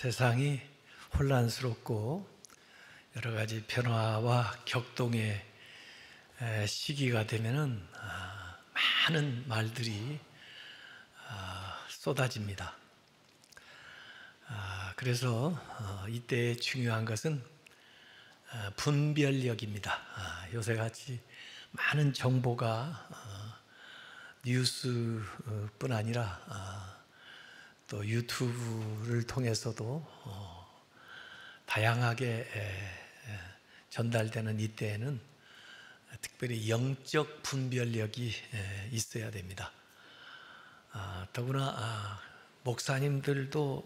세상이 혼란스럽고 여러 가지 변화와 격동의 시기가 되면은 많은 말들이 쏟아집니다. 그래서 이때 중요한 것은 분별력입니다. 요새같이 많은 정보가 뉴스뿐 아니라 또 유튜브를 통해서도 다양하게 전달되는 이때에는 특별히 영적 분별력이 있어야 됩니다. 더구나 목사님들도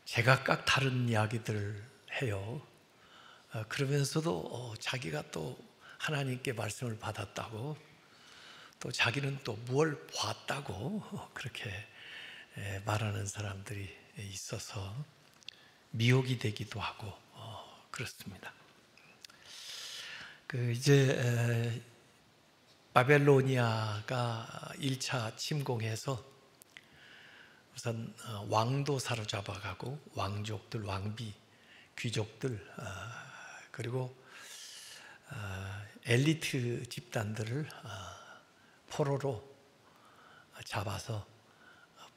제각각 다른 이야기들을 해요. 그러면서도 자기가 또 하나님께 말씀을 받았다고, 또 자기는 또 뭘 봤다고 그렇게 말하는 사람들이 있어서 미혹이 되기도 하고 그렇습니다. 이제 바벨로니아가 1차 침공해서 우선 왕도 사로잡아가고 왕족들, 왕비, 귀족들 그리고 엘리트 집단들을 포로로 잡아서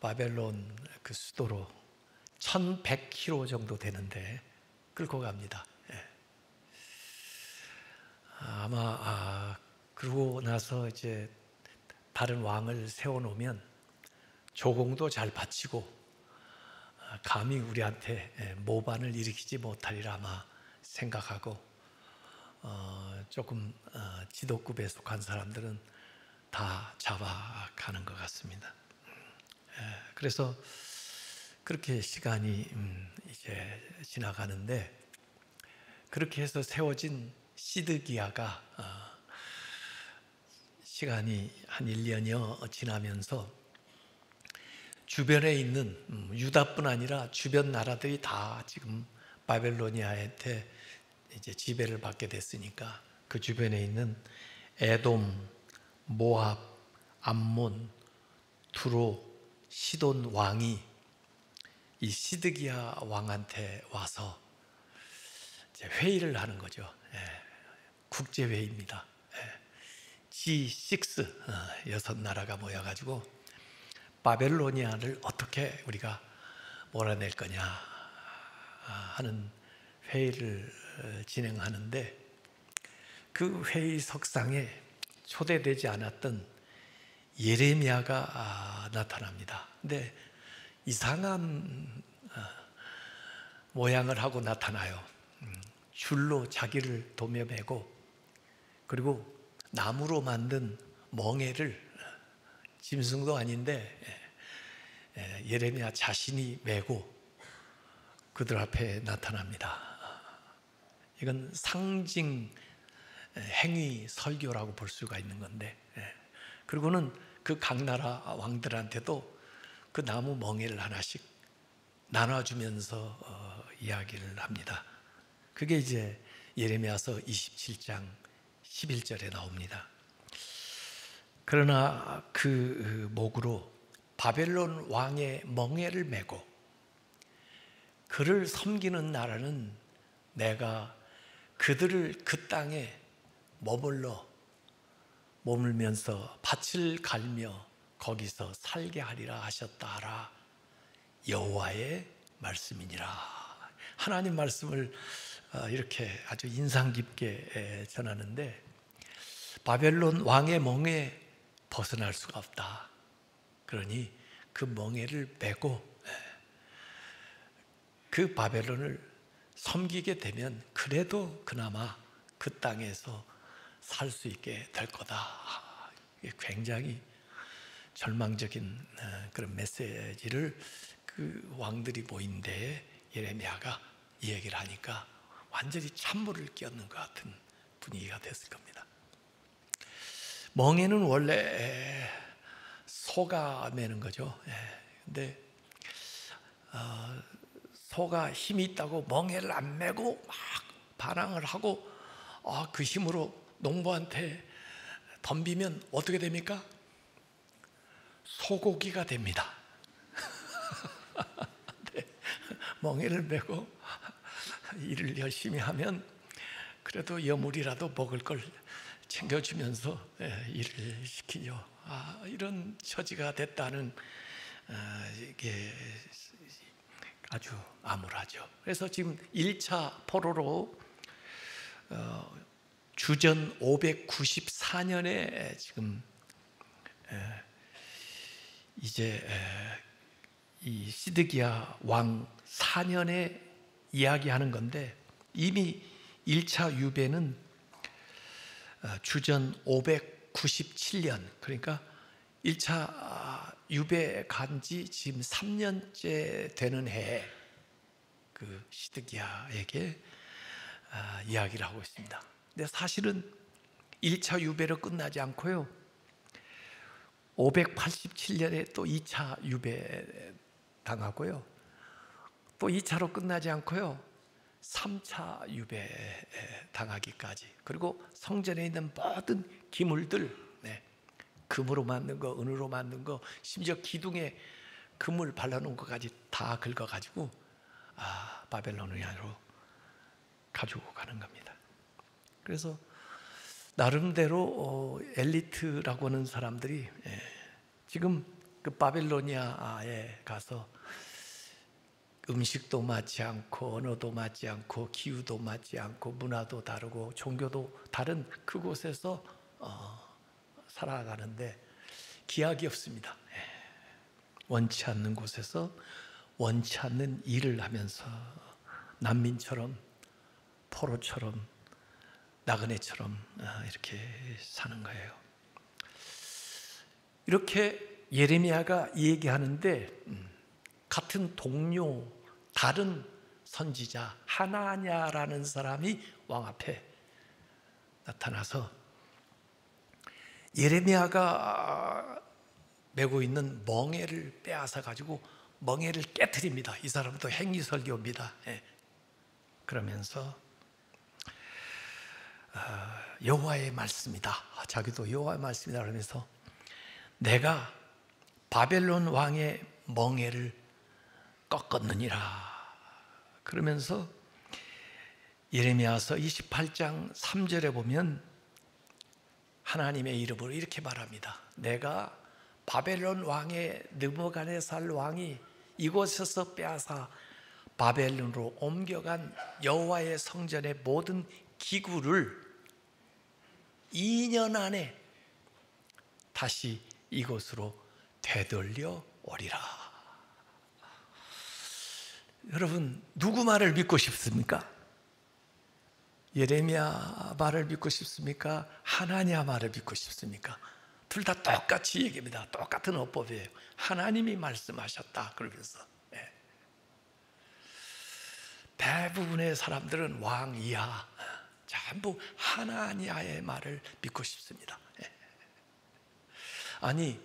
바벨론 그 수도로 1100km 정도 되는데 끌고 갑니다. 아마 그러고 나서 이제 다른 왕을 세워놓으면 조공도 잘 바치고 감히 우리한테 모반을 일으키지 못하리라 아마 생각하고 조금 지도급에 속한 사람들은 다 잡아가는 것 같습니다. 그래서 그렇게 시간이 이제 지나가는데, 그렇게 해서 세워진 시드기야가 시간이 한 1년여 지나면서 주변에 있는 유다뿐 아니라 주변 나라들이 다 지금 바벨로니아한테 이제 지배를 받게 됐으니까 그 주변에 있는 에돔, 모압, 암몬, 두로, 시돈 왕이 이 시드기야 왕한테 와서 이제 회의를 하는 거죠. 국제회의입니다. G6 6나라가 모여가지고 바벨로니아를 어떻게 우리가 몰아낼 거냐 하는 회의를 진행하는데, 그 회의석상에 초대되지 않았던 예레미야가 나타납니다. 근데 이상한 모양을 하고 나타나요. 줄로 자기를 도매매고, 그리고 나무로 만든 멍에를, 짐승도 아닌데 예레미야 자신이 메고 그들 앞에 나타납니다. 이건 상징 행위 설교라고 볼 수가 있는 건데, 그리고는 그 각 나라 왕들한테도 그 나무 멍에를 하나씩 나눠주면서 이야기를 합니다. 그게 이제 예레미야서 27장 11절에 나옵니다. 그러나 그 목으로 바벨론 왕의 멍에를 메고 그를 섬기는 나라는 내가 그들을 그 땅에 머물면서 밭을 갈며 거기서 살게 하리라 하셨다 하라. 여호와의 말씀이니라. 하나님 말씀을 이렇게 아주 인상 깊게 전하는데, 바벨론 왕의 멍에 벗어날 수가 없다. 그러니 그 멍에를 메고 그 바벨론을 섬기게 되면 그래도 그나마 그 땅에서 살 수 있게 될 거다. 이게 굉장히 절망적인 그런 메시지를 그 왕들이 모인 데에 예레미야가 이 얘기를 하니까 완전히 찬물을 끼얹는 것 같은 분위기가 됐을 겁니다. 멍에는 원래 소가 매는 거죠. 근데 소가 힘이 있다고 멍에를 안 메고 막 반항을 하고 그 힘으로 농부한테 덤비면 어떻게 됩니까? 소고기가 됩니다. 멍에를 메고 일을 열심히 하면 그래도 여물이라도 먹을 걸 챙겨주면서 일을 시키죠. 이런 처지가 됐다는 이게 아주 암울하죠. 그래서 지금 1차 포로로 주전 594년에 지금 이제 이 시드기야 왕 4년에 이야기하는 건데, 이미 1차 유배는 주전 597년, 그러니까 1차 유배 간지 지금 3년째 되는 해에 그 시드기야에게 이야기를 하고 있습니다. 근데 사실은 1차 유배로 끝나지 않고요, 587년에 또 2차 유배 당하고요, 또 2차로 끝나지 않고요, 3차 유배 당하기까지, 그리고 성전에 있는 모든 기물들, 금으로 만든 거, 은으로 만든 거, 심지어 기둥에 금을 발라놓은 것까지 다 긁어가지고 바벨로니아로 가지고 가는 겁니다. 그래서 나름대로 엘리트라고 하는 사람들이 지금 그 바벨로니아에 가서 음식도 맞지 않고, 언어도 맞지 않고, 기후도 맞지 않고, 문화도 다르고, 종교도 다른 그곳에서 살아가는데 기약이 없습니다. 원치 않는 곳에서 원치 않는 일을 하면서 난민처럼, 포로처럼, 나그네처럼 이렇게 사는 거예요. 이렇게 예레미야가 얘기하는데 같은 동료, 다른 선지자 하나냐라는 사람이 왕 앞에 나타나서 예레미야가 메고 있는 멍에를 빼앗아 가지고 멍에를 깨트립니다. 이 사람도 행위설교입니다. 그러면서 여호와의 말씀이다, 자기도 여호와의 말씀이다 그러면서 내가 바벨론 왕의 멍에를 꺾었느니라 그러면서 예레미야서 28장 3절에 보면 하나님의 이름으로 이렇게 말합니다. 내가 바벨론 왕의 느부갓네살 왕이 이곳에서 빼앗아 바벨론으로 옮겨간 여호와의 성전의 모든 기구를 2년 안에 다시 이곳으로 되돌려 오리라. 여러분, 누구 말을 믿고 싶습니까? 예레미야 말을 믿고 싶습니까? 하나냐 말을 믿고 싶습니까? 둘 다 똑같이 얘기합니다. 똑같은 어법이에요. 하나님이 말씀하셨다 그러면서 대부분의 사람들은 왕 이하 전부 하나냐의 말을 믿고 싶습니다. 아니,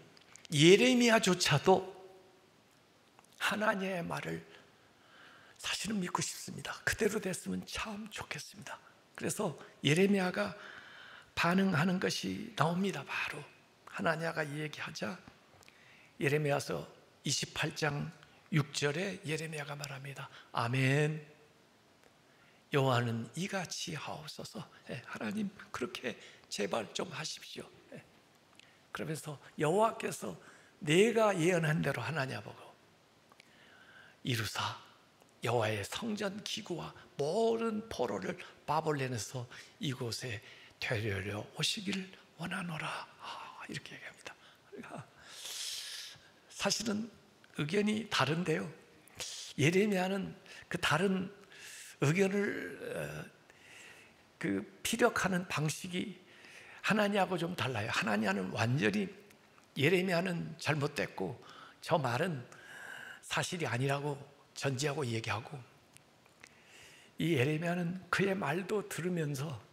예레미야조차도 하나냐의 말을 사실은 믿고 싶습니다. 그대로 됐으면 참 좋겠습니다. 그래서 예레미야가 반응하는 것이 나옵니다. 바로 하나냐가 얘기하자 예레미야서 28장 6절에 예레미야가 말합니다. 아멘. 여호와는 이같이 하옵소서. 하나님 그렇게 제발 좀 하십시오. 그러면서 여호와께서 내가 예언한 대로 하나냐 보고 이루사 여호와의 성전 기구와 모든 포로를 바벨론에서 이곳에 되려려 오시기를 원하노라. 이렇게 얘기합니다. 그러니까 사실은 의견이 다른데요, 예레미야는 그 다른 의견을 그 피력하는 방식이 하나냐하고 좀 달라요. 하나냐는 완전히 예레미야는 잘못됐고 저 말은 사실이 아니라고 전제하고 얘기하고, 이 예레미야는 그의 말도 들으면서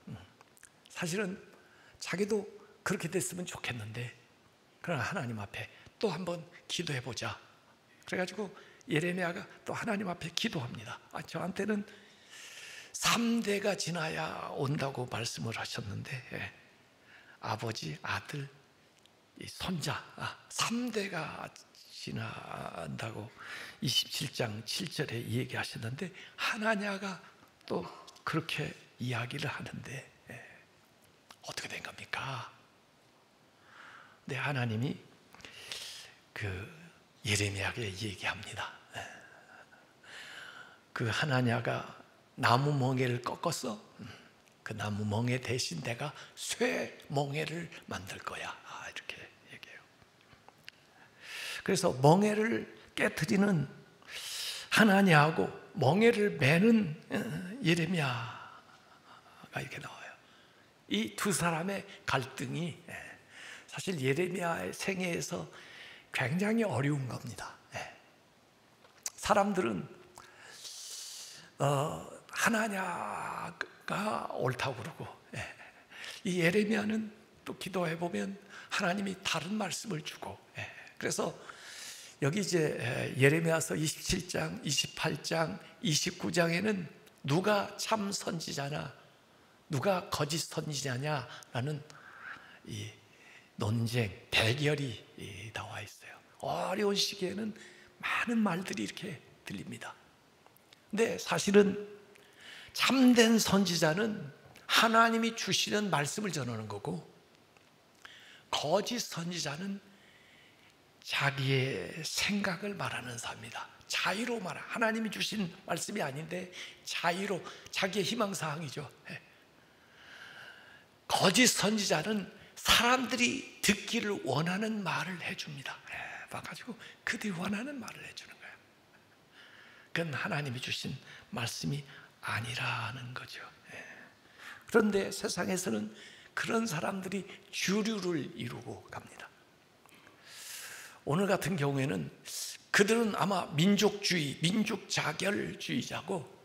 사실은 자기도 그렇게 됐으면 좋겠는데 그러나 하나님 앞에 또 한번 기도해보자. 그래가지고 예레미야가 또 하나님 앞에 기도합니다. 저한테는 3대가 지나야 온다고 말씀을 하셨는데 아버지, 아들, 손자 3대가 지난다고 27장 7절에 얘기하셨는데, 하나냐가 또 그렇게 이야기를 하는데 어떻게 된 겁니까? 네, 하나님이 그 예레미야에게 얘기합니다. 그 하나냐가 나무 멍에를 꺾었어. 그 나무 멍에 대신 내가 쇠 멍에를 만들 거야. 이렇게 얘기해요. 그래서 멍에를 깨트리는 하나냐하고 멍에를 매는 예레미야가 이렇게 나와요. 이 두 사람의 갈등이 사실 예레미야의 생애에서 굉장히 어려운 겁니다. 사람들은 하나냐가 옳다고 그러고, 이 예레미야는 또 기도해 보면 하나님이 다른 말씀을 주고, 그래서 여기 이제 예레미야서 27장, 28장, 29장에는 누가 참 선지자냐, 누가 거짓 선지자냐라는 이 논쟁, 대결이 나와 있어요. 어려운 시기에는 많은 말들이 이렇게 들립니다. 근데 사실은 참된 선지자는 하나님이 주시는 말씀을 전하는 거고, 거짓 선지자는 자기의 생각을 말하는 사람입니다. 자의로 말하, 하나님이 주신 말씀이 아닌데 자의로, 자기의 희망사항이죠. 거짓 선지자는 사람들이 듣기를 원하는 말을 해줍니다. 봐가지고 그들이 원하는 말을 해주는 거예요. 그건 하나님이 주신 말씀이 아니라는 거죠. 그런데 세상에서는 그런 사람들이 주류를 이루고 갑니다. 오늘 같은 경우에는 그들은 아마 민족주의, 민족자결주의자고,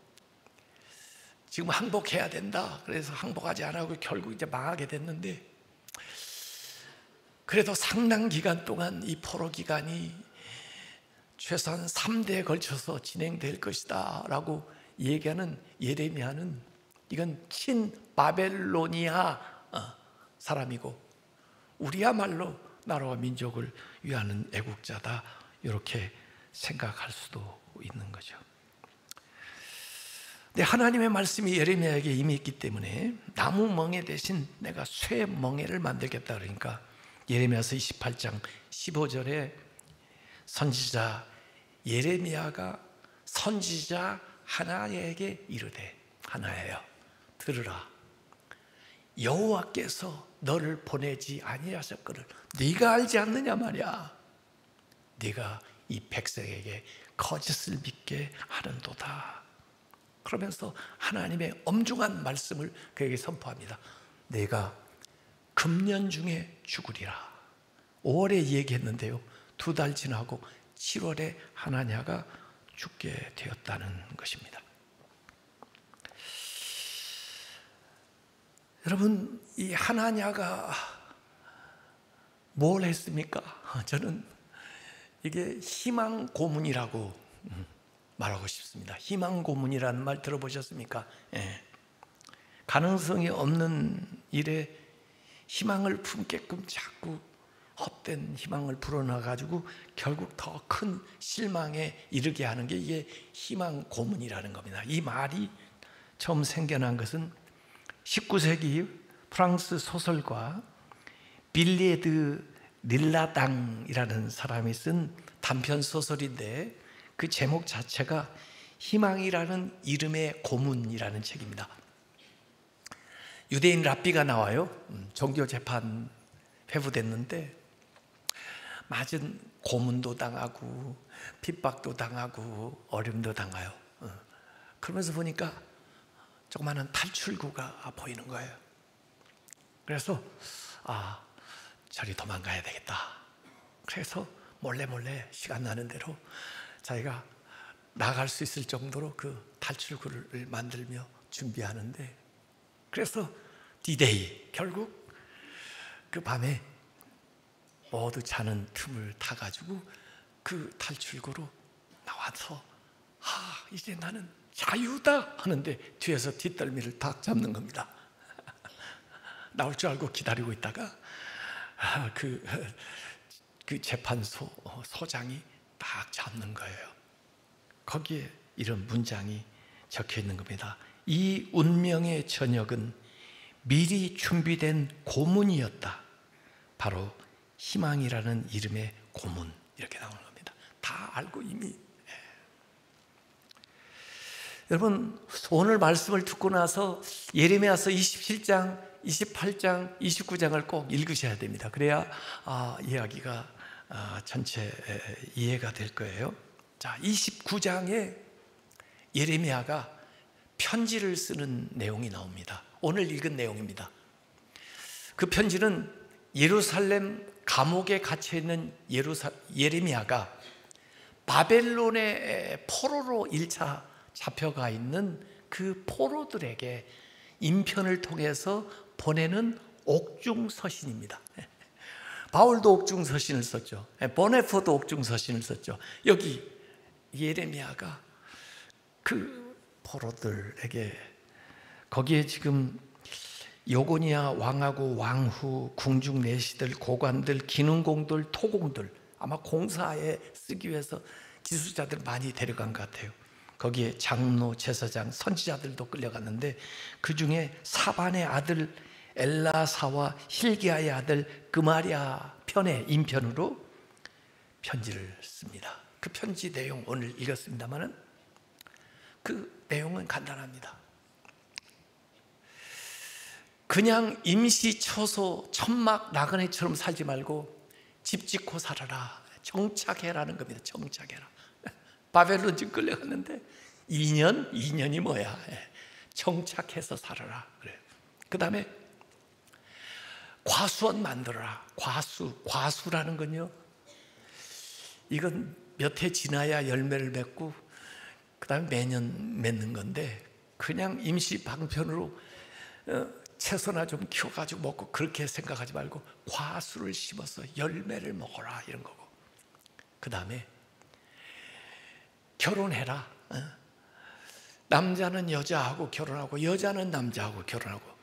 지금 항복해야 된다, 그래서 항복하지 않고 결국 이제 망하게 됐는데, 그래도 상당 기간 동안 이 포로 기간이 최소한 3대에 걸쳐서 진행될 것이다 라고 얘기하는 예레미야는, 이건 친바벨로니아 사람이고 우리야말로 나라와 민족을 위하는 애국자다, 이렇게 생각할 수도 있는 거죠. 근데 하나님의 말씀이 예레미야에게 임했기 때문에 나무 멍에 대신 내가 쇠 멍에를 만들겠다 그러니까, 예레미야서 28장 15절에 선지자 예레미야가 선지자 하나야에게 이르되, 하나야여 들으라, 여호와께서 너를 보내지 아니하셨거늘 네가 알지 않느냐 말이야. 네가 이 백성에게 거짓을 믿게 하는도다. 그러면서 하나님의 엄중한 말씀을 그에게 선포합니다. 내가 금년 중에 죽으리라. 5월에 얘기했는데요, 2달 지나고 7월에 하나냐가 죽게 되었다는 것입니다. 여러분, 이 하나냐가 뭘 했습니까? 저는 이게 희망 고문이라고 말하고 싶습니다. 희망 고문이라는 말 들어보셨습니까? 가능성이 없는 일에 희망을 품게끔 자꾸 헛된 희망을 불어넣어가지고 결국 더 큰 실망에 이르게 하는 게 이게 희망 고문이라는 겁니다. 이 말이 처음 생겨난 것은 19세기 프랑스 소설가 빌리에드 릴라당이라는 사람이 쓴 단편 소설인데, 그 제목 자체가 희망이라는 이름의 고문이라는 책입니다. 유대인 랍비가 나와요. 종교 재판 회부됐는데 맞은 고문도 당하고 핍박도 당하고 어려움도 당해요. 그러면서 보니까 조그마한 탈출구가 보이는 거예요. 그래서 저리 도망가야 되겠다. 그래서 몰래 시간 나는 대로 자기가 나갈 수 있을 정도로 그 탈출구를 만들며 준비하는데, 그래서 디데이, 결국 그 밤에 모두 자는 틈을 타가지고 그 탈출구로 나와서 이제 나는 자유다 하는데 뒤에서 뒷덜미를 탁 잡는 겁니다. 나올 줄 알고 기다리고 있다가 그 그 재판소 소장이 딱 잡는 거예요. 거기에 이런 문장이 적혀 있는 겁니다. 이 운명의 저녁은 미리 준비된 고문이었다. 바로 희망이라는 이름의 고문, 이렇게 나오는 겁니다. 다 알고 이미. 여러분, 오늘 말씀을 듣고 나서 예레미야서 27장, 28장, 29장을 꼭 읽으셔야 됩니다. 그래야 이야기가 전체 이해가 될 거예요. 자, 29장에 예레미야가 편지를 쓰는 내용이 나옵니다. 오늘 읽은 내용입니다. 그 편지는 예루살렘 감옥에 갇혀있는 예레미야가 바벨론의 포로로 1차 잡혀가 있는 그 포로들에게 인편을 통해서 보내는 옥중서신입니다. 바울도 옥중서신을 썼죠. 보네포도 옥중서신을 썼죠. 여기 예레미야가 그 포로들에게, 거기에 지금 요고니아 왕하고 왕후, 궁중 내시들, 고관들, 기능공들, 토공들, 아마 공사에 쓰기 위해서 기술자들 많이 데려간 것 같아요. 거기에 장로, 제사장, 선지자들도 끌려갔는데 그 중에 사반의 아들 엘라사와 힐기야의 아들 그마랴 편의 인편으로 편지를 씁니다. 그 편지 내용 오늘 읽었습니다만은 그 내용은 간단합니다. 그냥 임시 처소 천막 나그네처럼 살지 말고 집 짓고 살아라. 정착해라는 겁니다. 정착해라. 바벨론 지금 끌려갔는데 2년이 뭐야? 정착해서 살아라. 그래요. 그 다음에 과수원 만들어라. 과수라는 건요, 이건 몇 해 지나야 열매를 맺고 그 다음에 매년 맺는 건데, 그냥 임시 방편으로 채소나 좀 키워가지고 먹고 그렇게 생각하지 말고 과수를 심어서 열매를 먹어라, 이런 거고. 그 다음에 결혼해라. 남자는 여자하고 결혼하고 여자는 남자하고 결혼하고.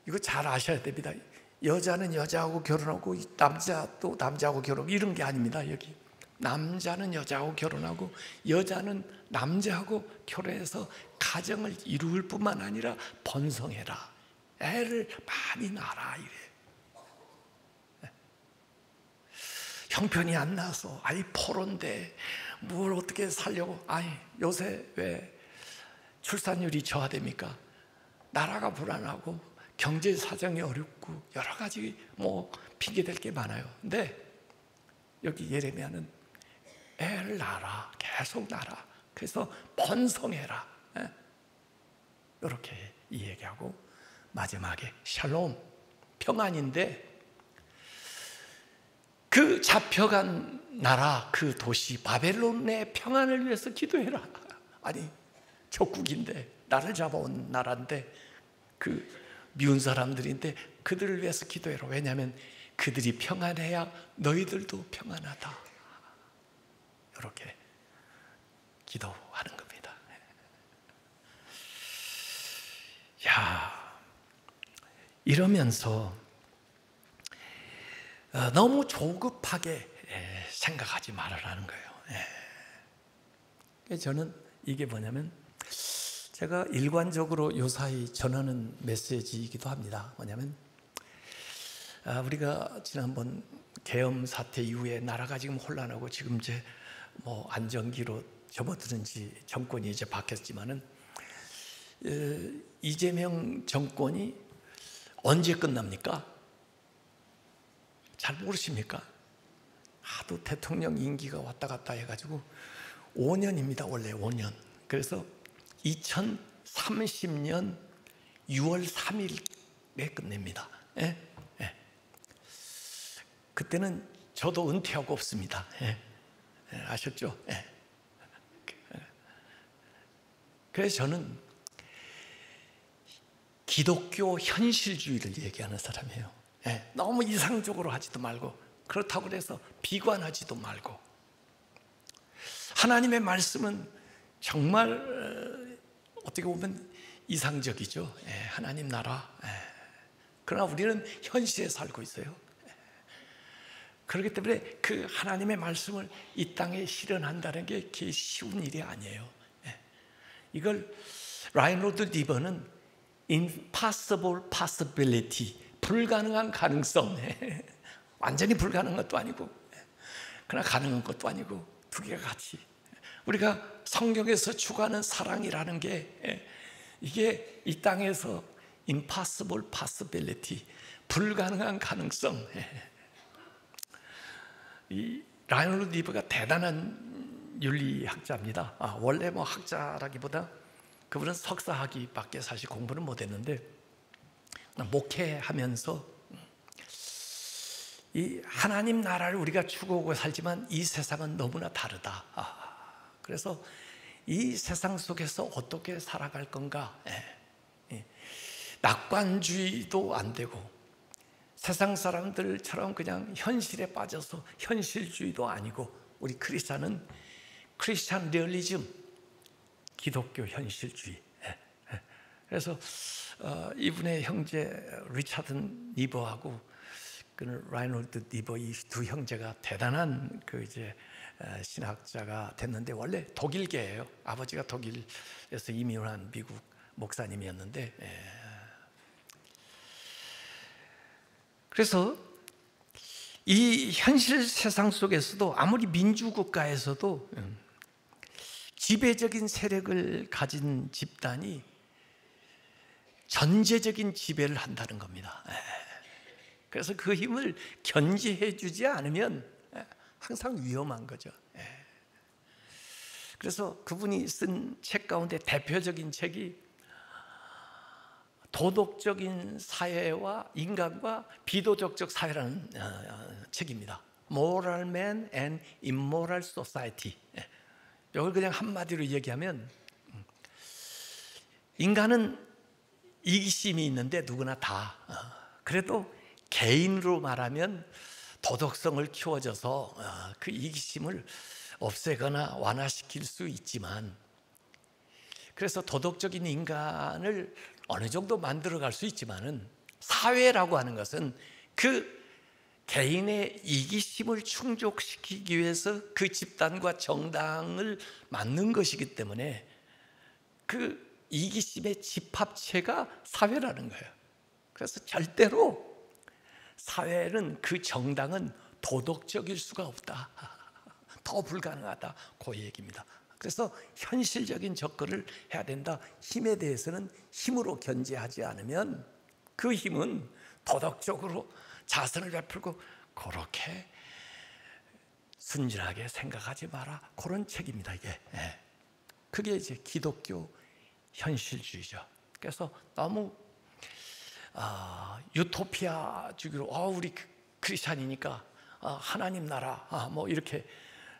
이거 잘 아셔야 됩니다. 여자는 여자하고 결혼하고 남자도 남자하고 결혼하고 이런 게 아닙니다. 여기 남자는 여자하고 결혼하고 여자는 남자하고 결혼해서 가정을 이룰 뿐만 아니라 번성해라. 애를 많이 낳아라, 이래. 형편이 안 나서, 아이 포로인데 뭘 어떻게 살려고, 아이 요새 왜 출산율이 저하됩니까? 나라가 불안하고 경제 사정이 어렵고 여러 가지 핑계댈 게 많아요. 근데 여기 예레미야는 애를 낳아라, 계속 낳아라. 그래서 번성해라. 이렇게 이 얘기하고 마지막에 샬롬, 평안인데 그 잡혀간 나라, 그 도시 바벨론의 평안을 위해서 기도해라. 아니, 적국인데, 나를 잡아온 나라인데, 그 미운 사람들인데 그들을 위해서 기도해라. 왜냐하면 그들이 평안해야 너희들도 평안하다. 이렇게 기도하는 겁니다. 야, 이러면서 너무 조급하게 생각하지 말으라는 거예요. 저는 이게 뭐냐면, 제가 일관적으로 요사이 전하는 메시지이기도 합니다. 뭐냐면, 우리가 지난번 계엄 사태 이후에 나라가 지금 혼란하고 지금 이제 안정기로 접어드는 지 정권이 이제 바뀌었지만은, 이재명 정권이 언제 끝납니까? 잘 모르십니까? 하도 대통령 임기가 왔다 갔다 해가지고 5년입니다. 원래 5년. 그래서 2030년 6월 3일에 끝냅니다. 그때는 저도 은퇴하고 없습니다. 아셨죠? 그래서 저는 기독교 현실주의를 얘기하는 사람이에요. 너무 이상적으로 하지도 말고, 그렇다고 해서 비관하지도 말고, 하나님의 말씀은 정말 어떻게 보면 이상적이죠. 하나님 나라. 그러나 우리는 현실에 살고 있어요. 그렇기 때문에 그 하나님의 말씀을 이 땅에 실현한다는 게 그게 쉬운 일이 아니에요. 이걸 라인로드 리버는 impossible possibility, 불가능한 가능성, 완전히 불가능한 것도 아니고 그러나 가능한 것도 아니고 두 개가 같이, 우리가 성경에서 추구하는 사랑이라는 게 이게 이 땅에서 impossible possibility, 불가능한 가능성. 이 라이놀드 리버가 대단한 윤리학자입니다. 원래 뭐 학자라기보다 그분은 석사학위밖에 사실 공부는 못했는데, 목회하면서 이 하나님 나라를 우리가 추구하고 살지만 이 세상은 너무나 다르다. 그래서 이 세상 속에서 어떻게 살아갈 건가? 낙관주의도 안 되고 세상 사람들처럼 그냥 현실에 빠져서 현실주의도 아니고, 우리 크리스찬은 크리스찬 리얼리즘, 기독교 현실주의. 그래서 이분의 형제 리차드 니버하고 그 라이놀드 니버, 이 두 형제가 대단한 그 이제 신학자가 됐는데, 원래 독일계예요. 아버지가 독일에서 이민한 미국 목사님이었는데, 그래서 이 현실 세상 속에서도 아무리 민주국가에서도 지배적인 세력을 가진 집단이 전제적인 지배를 한다는 겁니다. 그래서 그 힘을 견제해 주지 않으면 항상 위험한 거죠. 그래서 그분이 쓴 책 가운데 대표적인 책이 도덕적인 사회와 인간과 비도덕적 사회라는 책입니다. Moral Man and Immoral Society. 이걸 그냥 한마디로 얘기하면, 인간은 이기심이 있는데 누구나 다, 그래도 개인으로 말하면 도덕성을 키워줘서 그 이기심을 없애거나 완화시킬 수 있지만, 그래서 도덕적인 인간을 어느 정도 만들어갈 수 있지만은, 사회라고 하는 것은 그 개인의 이기심을 충족시키기 위해서 그 집단과 정당을 만든 것이기 때문에 그 이기심의 집합체가 사회라는 거예요. 그래서 절대로 사회는, 그 정당은 도덕적일 수가 없다, 더 불가능하다, 그 얘기입니다. 그래서 현실적인 접근을 해야 된다. 힘에 대해서는 힘으로 견제하지 않으면 그 힘은 도덕적으로 자선을 베풀고 그렇게 순진하게 생각하지 마라, 그런 책입니다. 이게 그게 이제 기독교 현실주의죠. 그래서 너무 유토피아주의로 우리 크리스찬이니까 하나님 나라 뭐 이렇게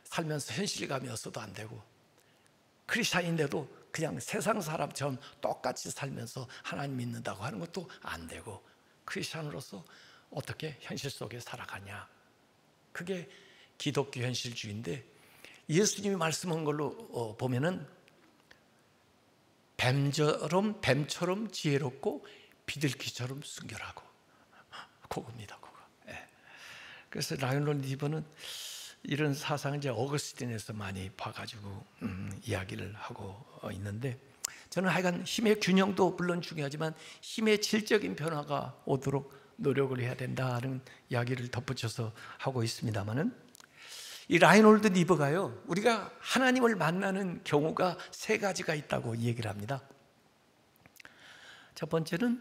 살면서 현실감이 없어도 안 되고, 크리스찬인데도 그냥 세상 사람처럼 똑같이 살면서 하나님 믿는다고 하는 것도 안 되고, 크리스찬으로서 어떻게 현실 속에 살아가냐, 그게 기독교 현실주의인데, 예수님이 말씀한 걸로 보면은 뱀처럼 지혜롭고 비둘기처럼 순결하고, 그겁니다, 그거. 그래서 라이놀드 리버는 이런 사상을 이제 어거스틴에서 많이 봐가지고 이야기를 하고 있는데, 저는 하여간 힘의 균형도 물론 중요하지만 힘의 질적인 변화가 오도록 노력을 해야 된다는 이야기를 덧붙여서 하고 있습니다만은, 이 라이놀드 리버가요, 우리가 하나님을 만나는 경우가 세 가지가 있다고 얘기를 합니다. 첫 번째는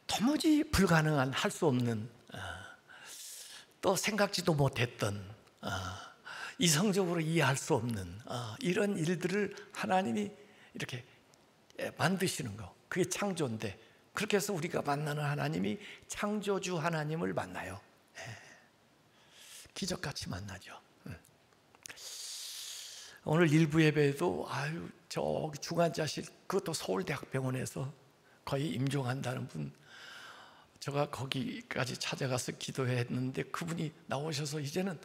도무지 불가능한, 할 수 없는, 또 생각지도 못했던, 이성적으로 이해할 수 없는 이런 일들을 하나님이 이렇게 만드시는 거, 그게 창조인데, 그렇게 해서 우리가 만나는 하나님이 창조주 하나님을 만나요. 기적같이 만나죠. 오늘 일부 예배에도 저기 중환자실, 그것도 서울대학병원에서 거의 임종한다는 분, 제가 거기까지 찾아가서 기도했는데 그분이 나오셔서 이제는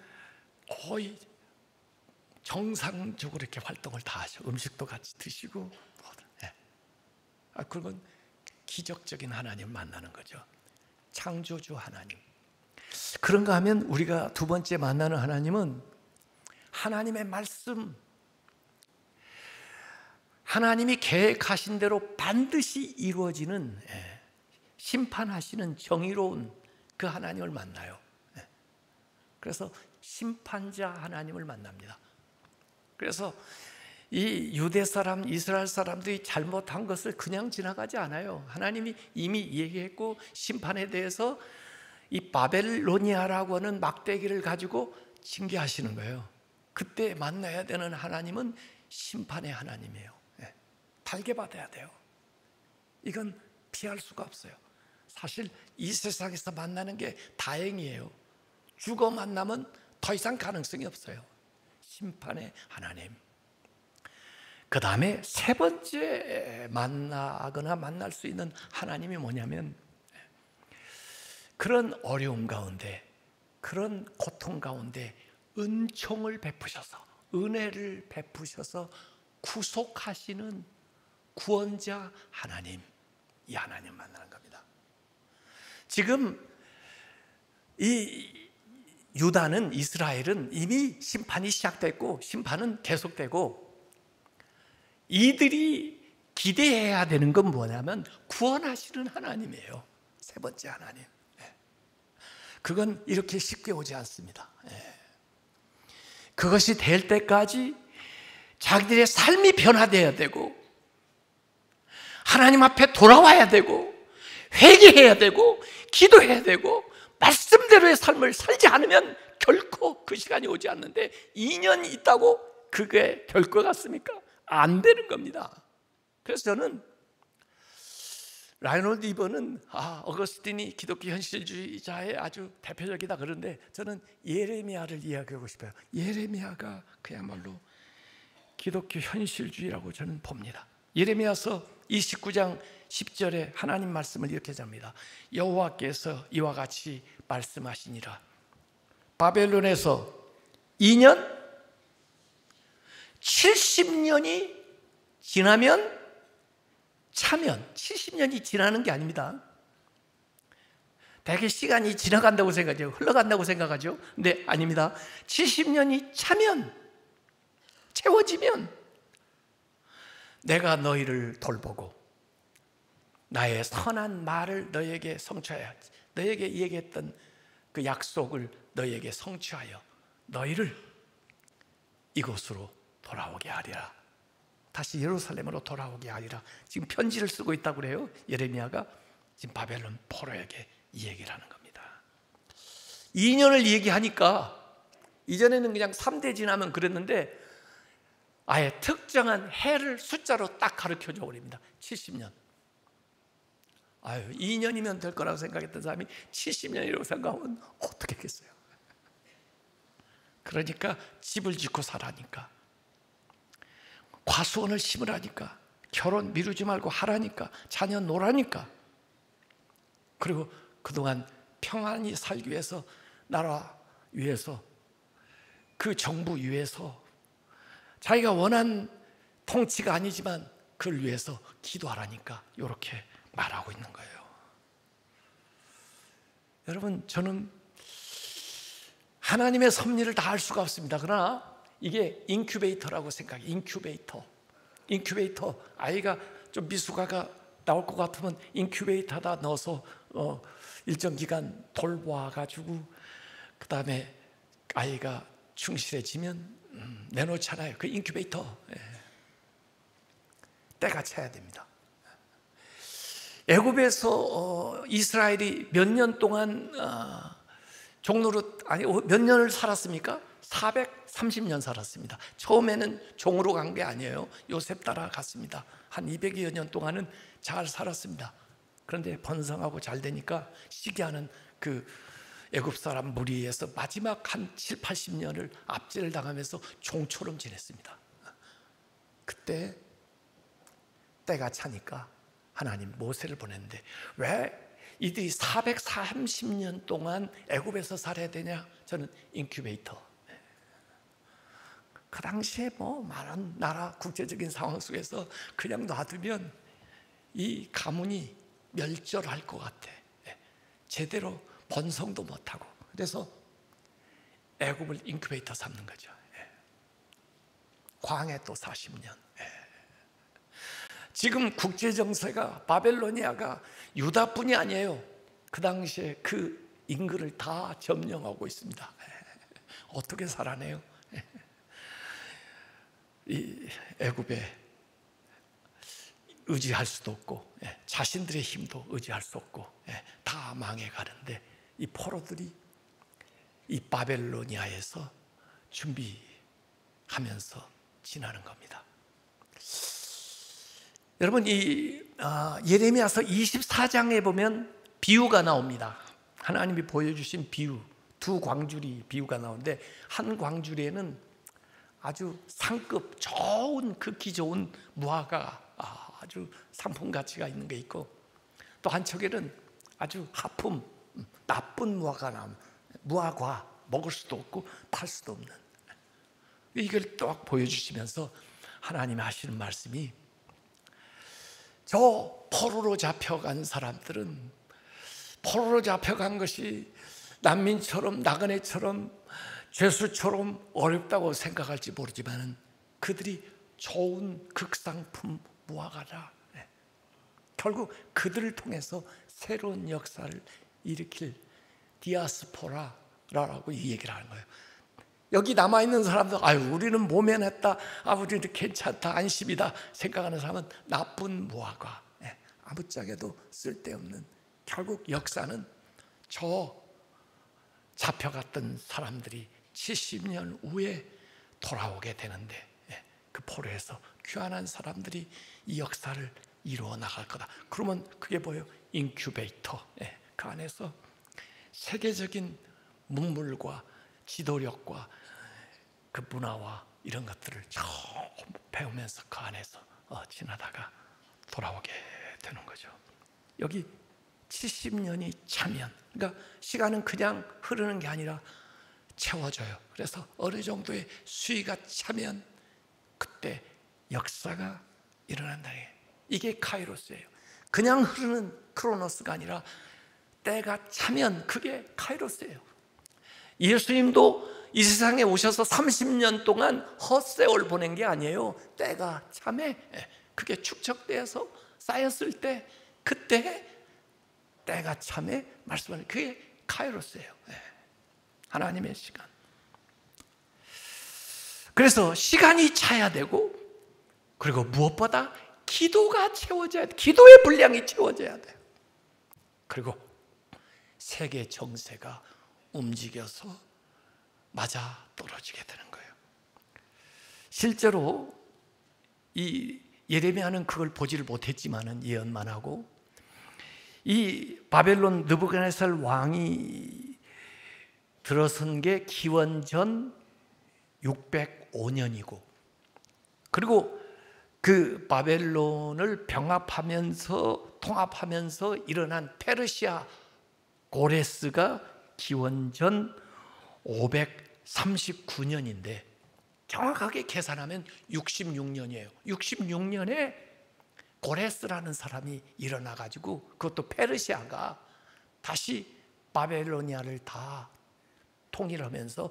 거의 정상적으로 이렇게 활동을 다 하셔. 음식도 같이 드시고. 그건 기적적인 하나님을 만나는 거죠. 창조주 하나님. 그런가 하면 우리가 두 번째 만나는 하나님은 하나님의 말씀, 하나님이 계획하신 대로 반드시 이루어지는 심판하시는 정의로운 그 하나님을 만나요. 그래서 심판자 하나님을 만납니다. 그래서 이 유대 사람, 이스라엘 사람들이 잘못한 것을 그냥 지나가지 않아요. 하나님이 이미 얘기했고 심판에 대해서 이 바벨로니아라고 하는 막대기를 가지고 징계하시는 거예요. 그때 만나야 되는 하나님은 심판의 하나님이에요. 달게 받아야 돼요. 이건 피할 수가 없어요. 사실 이 세상에서 만나는 게 다행이에요. 죽어 만나면 더 이상 가능성이 없어요. 심판의 하나님. 그 다음에 세 번째 만나거나 만날 수 있는 하나님이 뭐냐면, 그런 어려움 가운데, 그런 고통 가운데 은총을 베푸셔서, 은혜를 베푸셔서 구속하시는 구원자 하나님, 이 하나님 만나는 겁니다. 지금 이 유다는, 이스라엘은 이미 심판이 시작됐고 심판은 계속되고, 이들이 기대해야 되는 건 뭐냐면 구원하시는 하나님이에요. 세 번째 하나님. 그건 이렇게 쉽게 오지 않습니다. 그것이 될 때까지 자기들의 삶이 변화되어야 되고, 하나님 앞에 돌아와야 되고, 회개해야 되고, 기도해야 되고, 말씀대로의 삶을 살지 않으면 결코 그 시간이 오지 않는데, 2년 있다고 그게 될 것 같습니까? 안 되는 겁니다. 그래서 저는 라이놀드 이번은 어거스틴이 기독교 현실주의자의 아주 대표적이다 그런데, 저는 예레미야를 이야기하고 싶어요. 예레미야가 그야말로 기독교 현실주의라고 저는 봅니다. 예레미야서 29장 10절에 하나님 말씀을 이렇게 잡니다. 여호와께서 이와 같이 말씀하시니라. 바벨론에서 2년 70년이 지나면 차면, 70년이 지나는 게 아닙니다. 대개 시간이 지나간다고 생각하죠. 흘러간다고 생각하죠. 근데 아닙니다. 70년이 차면, 채워지면 내가 너희를 돌보고 나의 선한 말을 너에게 성취하여, 너에게 얘기했던 그 약속을 너에게 성취하여 너희를 이곳으로 돌아오게 하리라. 다시 예루살렘으로 돌아오게 하리라. 지금 편지를 쓰고 있다고 그래요. 예레미야가 지금 바벨론 포로에게 이 얘기를 하는 겁니다. 2년을 얘기하니까, 이전에는 그냥 3대 지나면 그랬는데 아예 특정한 해를 숫자로 딱 가르쳐줘 버립니다. 70년. 2년이면 될 거라고 생각했던 사람이 70년이라고 생각하면 어떻게 했겠어요? 그러니까 집을 짓고 살라니까, 과수원을 심으라니까, 결혼 미루지 말고 하라니까, 자녀 놓으라니까, 그리고 그동안 평안히 살기 위해서, 나라 위해서, 그 정부 위해서, 자기가 원한 통치가 아니지만 그걸 위해서 기도하라니까 이렇게 말하고 있는 거예요. 여러분, 저는 하나님의 섭리를 다 알 수가 없습니다. 그러나 이게 인큐베이터라고 생각해요. 인큐베이터. 아이가 좀 미숙아가 나올 것 같으면 인큐베이터에다 넣어서 일정 기간 돌봐가지고 그 다음에 아이가 충실해지면 내놓잖아요. 그 인큐베이터. 때가 차야 됩니다. 애굽에서 이스라엘이 몇 년 동안 종로로, 몇 년을 살았습니까? 430년 살았습니다. 처음에는 종으로 간 게 아니에요. 요셉 따라 갔습니다. 한 200여 년 동안은 잘 살았습니다. 그런데 번성하고 잘 되니까 시기하는 그 애굽 사람 무리에서 마지막 한 7, 80년을 압제를 당하면서 종처럼 지냈습니다. 그때 때가 차니까 하나님 모세를 보냈는데, 왜 이들이 430년 동안 애굽에서 살아야 되냐? 저는 인큐베이터. 그 당시에 많은 나라 국제적인 상황 속에서 그냥 놔두면 이 가문이 멸절할 것 같아. 제대로 번성도 못하고. 그래서 애굽을 인큐베이터 삼는 거죠. 광해 또 40년. 지금 국제 정세가 바벨로니아가 유다뿐이 아니에요. 그 당시에 그 인근을 다 점령하고 있습니다. 어떻게 살아내요? 이 애굽에 의지할 수도 없고, 자신들의 힘도 의지할 수 없고, 다 망해가는데 이 포로들이 이 바벨로니아에서 준비하면서 지나는 겁니다. 여러분, 이 예레미야서 24장에 보면 비유가 나옵니다. 하나님이 보여주신 비유, 두 광주리 비유가 나오는데, 한 광주리에는 아주 상급 좋은, 극히 좋은 무화과, 아주 상품 가치가 있는 게 있고, 또 한 척에는 아주 하품, 나쁜 무화과, 먹을 수도 없고 팔 수도 없는, 이걸 딱 보여주시면서 하나님이 하시는 말씀이, 저 포로로 잡혀간 사람들은 포로로 잡혀간 것이 난민처럼, 나그네처럼, 죄수처럼 어렵다고 생각할지 모르지만 그들이 좋은 극상품 무화과다. 결국 그들을 통해서 새로운 역사를 일으킬 디아스포라라고 이 얘기를 하는 거예요. 여기 남아있는 사람들, 우리는 모면했다, 우리는 괜찮다, 안심이다 생각하는 사람은 나쁜 무화과, 아무짝에도 쓸데없는, 결국 역사는 저 잡혀갔던 사람들이 70년 후에 돌아오게 되는데, 그 포로에서 귀환한 사람들이 이 역사를 이루어 나갈 거다. 그러면 그게 뭐예요? 인큐베이터. 그 안에서 세계적인 문물과 지도력과 그 문화와 이런 것들을 처음 배우면서 그 안에서 지나다가 돌아오게 되는 거죠. 여기 70년이 차면, 그러니까 시간은 그냥 흐르는 게 아니라 채워져요. 그래서 어느 정도의 수위가 차면 그때 역사가 일어난다. 이게 카이로스예요. 그냥 흐르는 크로노스가 아니라 때가 차면 그게 카이로스예요. 예수님도 이 세상에 오셔서 30년 동안 헛세월 보낸 게 아니에요. 때가 참에 그게 축적되어서 쌓였을 때, 그때 때가 참에 말씀하는, 그게 카이로스예요. 하나님의 시간. 그래서 시간이 차야 되고, 그리고 무엇보다 기도가 채워져야 돼. 기도의 분량이 채워져야 돼요. 그리고 세계 정세가 움직여서 맞아 떨어지게 되는 거예요. 실제로 이 예레미야는 그걸 보지를 못했지만은 예언만 하고, 이 바벨론 느부갓네살 왕이 들어선 게 기원전 605년이고, 그리고 그 바벨론을 병합하면서 통합하면서 일어난 페르시아 고레스가 기원전 539년인데 정확하게 계산하면 66년이에요. 66년에 고레스라는 사람이 일어나가지고, 그것도 페르시아가 다시 바벨로니아를 다 통일하면서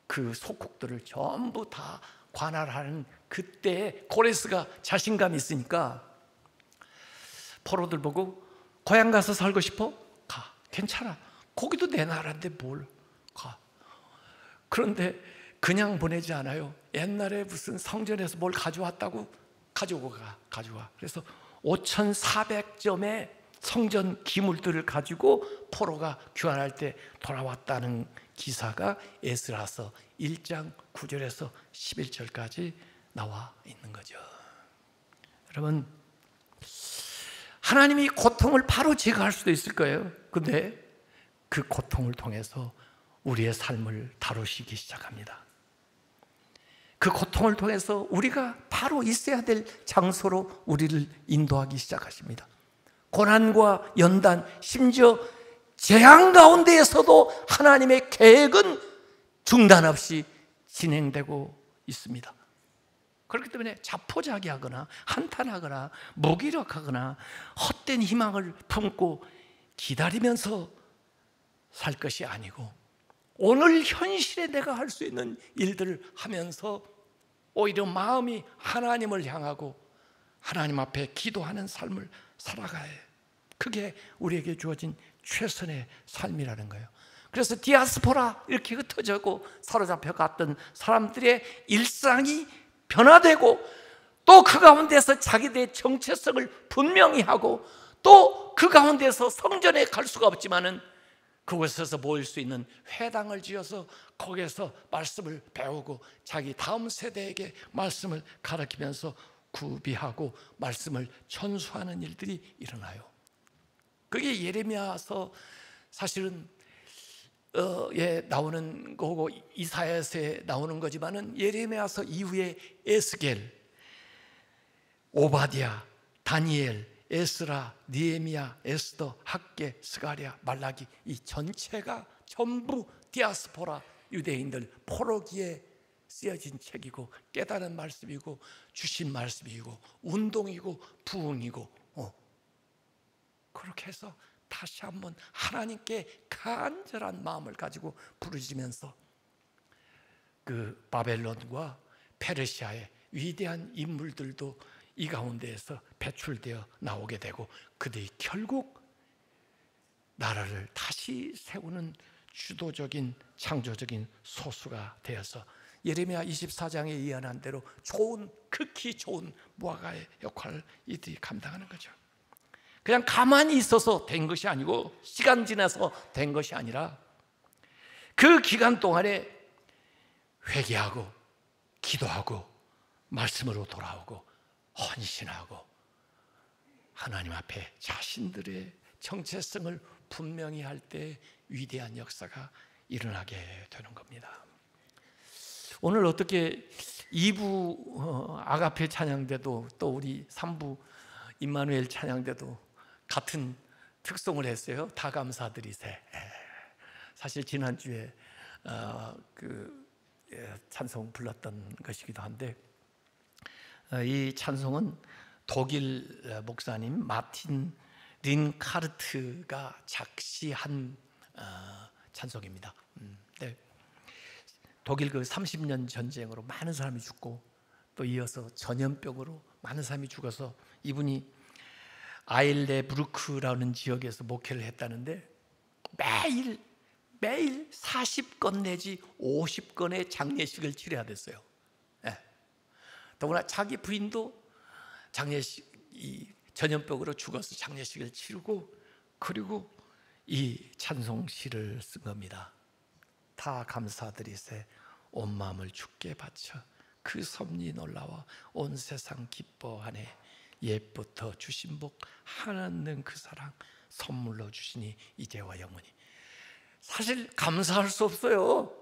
그 속국들을 전부 다 관할하는, 그때 고레스가 자신감이 있으니까 포로들 보고, 고향 가서 살고 싶어? 가. 괜찮아. 거기도 내 나라인데 뭘 가. 그런데 그냥 보내지 않아요. 옛날에 무슨 성전에서 뭘 가져왔다고 가져와. 그래서 5,400점의 성전 기물들을 가지고 포로가 귀환할 때 돌아왔다는 기사가 에스라서 1장 9절에서 11절까지 나와 있는 거죠. 여러분, 하나님이 고통을 바로 제거할 수도 있을 거예요. 근데 그 고통을 통해서 우리의 삶을 다루시기 시작합니다. 그 고통을 통해서 우리가 바로 있어야 될 장소로 우리를 인도하기 시작하십니다. 고난과 연단, 심지어 재앙 가운데에서도 하나님의 계획은 중단 없이 진행되고 있습니다. 그렇기 때문에 자포자기하거나 한탄하거나 무기력하거나 헛된 희망을 품고 기다리면서 살 것이 아니고, 오늘 현실에 내가 할 수 있는 일들을 하면서 오히려 마음이 하나님을 향하고 하나님 앞에 기도하는 삶을 살아가야 해요. 그게 우리에게 주어진 최선의 삶이라는 거예요. 그래서 디아스포라 이렇게 흩어져고 사로잡혀 갔던 사람들의 일상이 변화되고 또 그 가운데서 자기들의 정체성을 분명히 하고 또 그 가운데서 성전에 갈 수가 없지만은 그곳에서 모일 수 있는 회당을 지어서 거기에서 말씀을 배우고 자기 다음 세대에게 말씀을 가르치면서 구비하고 말씀을 전수하는 일들이 일어나요. 그게 예레미야서 사실은 예, 나오는 거고 이사야서에 나오는 거지만은 예레미야서 이후에 에스겔, 오바댜, 다니엘, 에스라, 느헤미야, 에스더, 학개, 스가랴, 말라기 이 전체가 전부 디아스포라 유대인들 포로기에 쓰여진 책이고 깨달은 말씀이고 주신 말씀이고 운동이고 부흥이고 그렇게 해서 다시 한번 하나님께 간절한 마음을 가지고 부르짖으면서 그 바벨론과 페르시아의 위대한 인물들도 이 가운데에서 배출되어 나오게 되고 그들이 결국 나라를 다시 세우는 주도적인 창조적인 소수가 되어서 예레미야 24장에 예언한 대로 극히 좋은 무화과의 역할을 이들이 감당하는 거죠. 그냥 가만히 있어서 된 것이 아니고 시간 지나서 된 것이 아니라 그 기간 동안에 회개하고 기도하고 말씀으로 돌아오고 헌신하고 하나님 앞에 자신들의 정체성을 분명히 할 때 위대한 역사가 일어나게 되는 겁니다. 오늘 어떻게 2부 아가페 찬양대도 또 우리 3부 임마누엘 찬양대도 같은 특성을 했어요. 다 감사드리세. 사실 지난주에 찬송 불렀던 것이기도 한데 이 찬송은 독일 목사님 마틴 린카르트가 작시한 찬송입니다. 네. 독일 그 30년 전쟁으로 많은 사람이 죽고 또 이어서 전염병으로 많은 사람이 죽어서 이분이 아일레브루크라는 지역에서 목회를 했다는데 매일 40건 내지 50건의 장례식을 치러야 됐어요. 네. 더구나 자기 부인도 이 전염병으로 죽어서 장례식을 치르고 그리고 이 찬송시를 쓴 겁니다. 다 감사드리세 온 마음을 주께 바쳐 그 섭리 놀라워 온 세상 기뻐하네 옛부터 주신 복 하나는 그 사랑 선물로 주시니 이제와 영원히. 사실 감사할 수 없어요.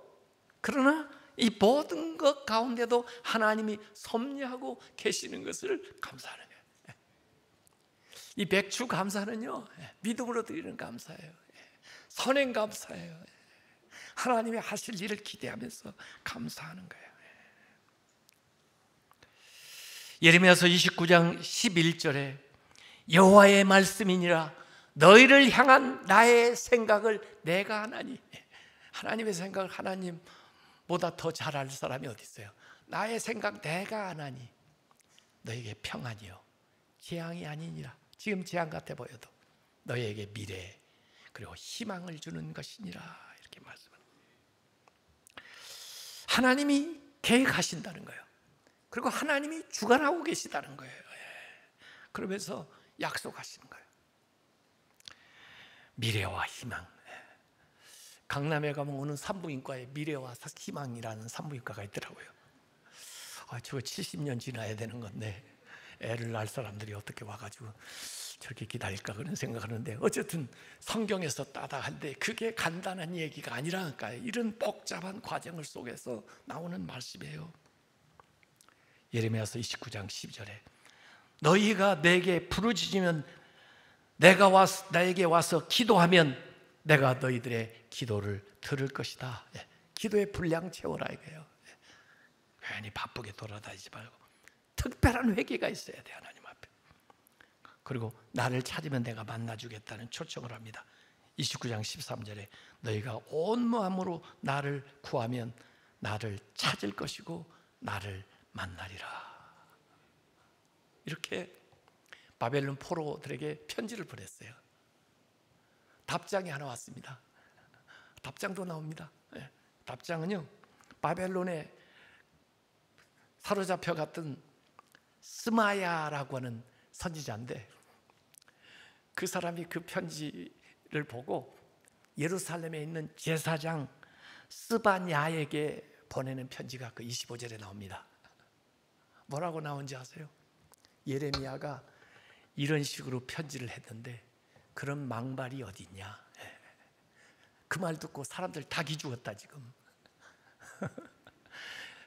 그러나 이 모든 것 가운데도 하나님이 섭리하고 계시는 것을 감사하는 거예요. 이 백주 감사는요 믿음으로 드리는 감사예요. 선행 감사예요. 하나님이 하실 일을 기대하면서 감사하는 거예요. 예레미야서 29장 11절에 여호와의 말씀이니라 너희를 향한 나의 생각을 내가 하나니. 하나님의 생각을 하나님보다 더 잘할 사람이 어디 있어요? 나의 생각 내가 하나니 너에게 평안이요 재앙이 아니니라. 지금 재앙 같아 보여도 너희에게 미래 그리고 희망을 주는 것이니라 이렇게 말씀합니다. 하나님이 계획하신다는 거예요. 그리고 하나님이 주관하고 계시다는 거예요. 그러면서 약속하시는 거예요. 미래와 희망. 강남에 가면 오는 산부인과에 미래와 희망이라는 산부인과가 있더라고요. 저거 70년 지나야 되는 건데 애를 낳을 사람들이 어떻게 와가지고 저렇게 기다릴까 그런 생각하는데 어쨌든 성경에서 따다 한데 그게 간단한 얘기가 아니라니까요. 이런 복잡한 과정을 속에서 나오는 말씀이에요. 예레미야서 29장 12절에 너희가 내게 부르짖으면 내가 나에게 와서 기도하면 내가 너희들의 기도를 들을 것이다. 기도의 분량 채워라 이거예요. 괜히 바쁘게 돌아다니지 말고 특별한 회개가 있어야 돼 하나님 앞에. 그리고 나를 찾으면 내가 만나주겠다는 초청을 합니다. 29장 13절에 너희가 온 마음으로 나를 구하면 나를 찾을 것이고 나를 만나리라. 이렇게 바벨론 포로들에게 편지를 보냈어요. 답장이 하나 왔습니다. 답장도 나옵니다. 답장은요, 바벨론에 사로잡혀 갔던 스마야라고 하는 선지자인데, 그 사람이 그 편지를 보고 예루살렘에 있는 제사장 스바냐에게 보내는 편지가 그 25절에 나옵니다. 뭐라고 나온지 아세요? 예레미야가 이런 식으로 편지를 했는데 그런 망발이 어디 있냐. 그 말 듣고 사람들 다 기죽었다 지금.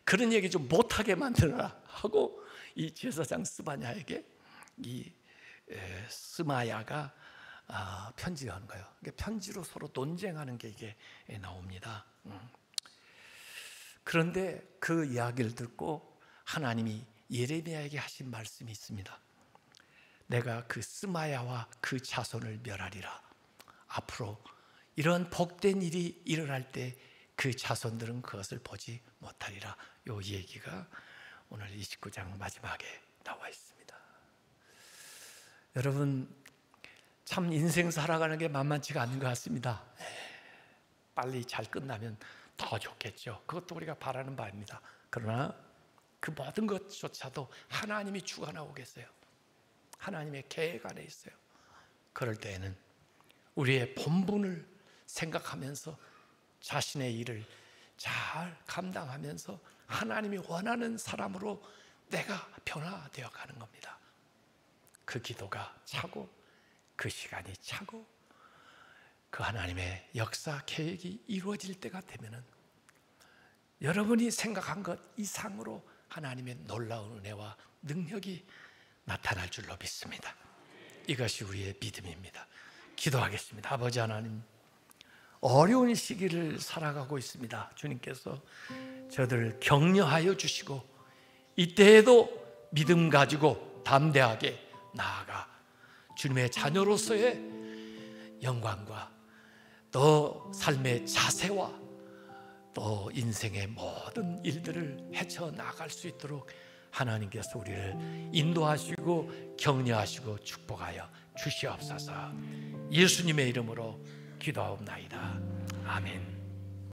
그런 얘기 좀 못하게 만들어라 하고 이 제사장 스바냐에게 이 스마야가 편지를 하는 거예요. 편지로 서로 논쟁하는 게 이게 나옵니다. 그런데 그 이야기를 듣고 하나님이 예레미야에게 하신 말씀이 있습니다. 내가 그 스마야와 그 자손을 멸하리라. 앞으로 이런 복된 일이 일어날 때 그 자손들은 그것을 보지 못하리라. 이 얘기가 오늘 29장 마지막에 나와 있습니다. 여러분, 참 인생 살아가는 게 만만치가 않은 것 같습니다. 빨리 잘 끝나면 더 좋겠죠. 그것도 우리가 바라는 바입니다. 그러나 그 모든 것조차도 하나님이 주관하고 계세요. 하나님의 계획 안에 있어요. 그럴 때에는 우리의 본분을 생각하면서 자신의 일을 잘 감당하면서 하나님이 원하는 사람으로 내가 변화되어 가는 겁니다. 그 기도가 차고 그 시간이 차고 그 하나님의 역사 계획이 이루어질 때가 되면은 여러분이 생각한 것 이상으로 하나님의 놀라운 은혜와 능력이 나타날 줄로 믿습니다. 이것이 우리의 믿음입니다. 기도하겠습니다. 아버지 하나님, 어려운 시기를 살아가고 있습니다. 주님께서 저들을 격려하여 주시고 이때에도 믿음 가지고 담대하게 나아가 주님의 자녀로서의 영광과 또 삶의 자세와 또 인생의 모든 일들을 헤쳐나갈 수 있도록 하나님께서 우리를 인도하시고 격려하시고 축복하여 주시옵소서. 예수님의 이름으로 기도하옵나이다. 아멘.